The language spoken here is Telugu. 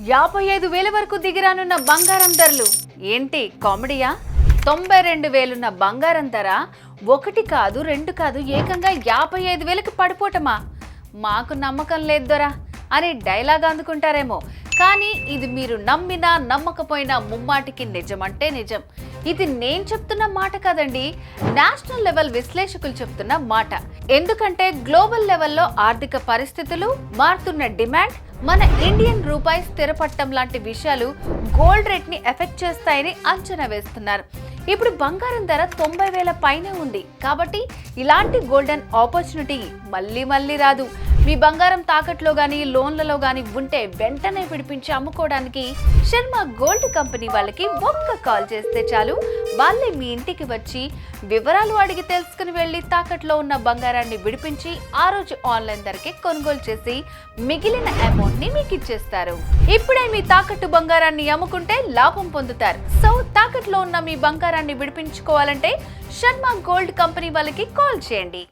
55,000 వరకు దిగిరానున్న బంగారం ధరలు ఏంటి కామెడీయా? 92,000 బంగారం ధర ఒకటి కాదు రెండు కాదు ఏకంగా 55,000కి పడిపోవటమా? మాకు నమ్మకం లేదు దొరా అని డైలాగ్ అందుకుంటారేమో, కానీ ఇది మీరు నమ్మినా నమ్మకపోయినా ముమ్మాటికి నిజమంటే నిజం. ఇది నేను చెప్తున్న మాట కాదండి, నేషనల్ లెవెల్ విశ్లేషకులు చెప్తున్న మాట. ఎందుకంటే గ్లోబల్ లెవెల్లో ఆర్థిక పరిస్థితులు, మారుతున్న డిమాండ్, మన ఇండియన్ రూపాయి స్థిరపట్టం లాంటి విషయాలు గోల్డ్ రేట్ ని ఎఫెక్ట్ చేస్తాయని అంచనా వేస్తున్నారు. ఇప్పుడు బంగారం ధర 90,000 పైనే ఉంది కాబట్టి ఇలాంటి గోల్డెన్ ఆపర్చునిటీ మళ్ళీ రాదు. మీ బంగారం తాకట్లో గానీ లోన్లలో గానీ ఉంటే వెంటనే విడిపించి అమ్ముకోవడానికి శర్మ గోల్డ్ కంపెనీ వాళ్ళకి ఒక్క కాల్ చేస్తే చాలు. వాళ్ళే మీ ఇంటికి వచ్చి వివరాలు అడిగి తెలుసుకుని వెళ్ళి తాకట్లో ఉన్న బంగారాన్ని విడిపించి ఆ రోజు ఆన్లైన్ ధరకే కొనుగోలు చేసి మిగిలిన అమౌంట్ ని మీకు ఇచ్చేస్తారు. ఇప్పుడే మీ తాకట్టు బంగారాన్ని అమ్ముకుంటే లాభం పొందుతారు. సో తాకట్లో ఉన్న మీ బంగారాన్ని విడిపించుకోవాలంటే శర్మ గోల్డ్ కంపెనీ వాళ్ళకి కాల్ చేయండి.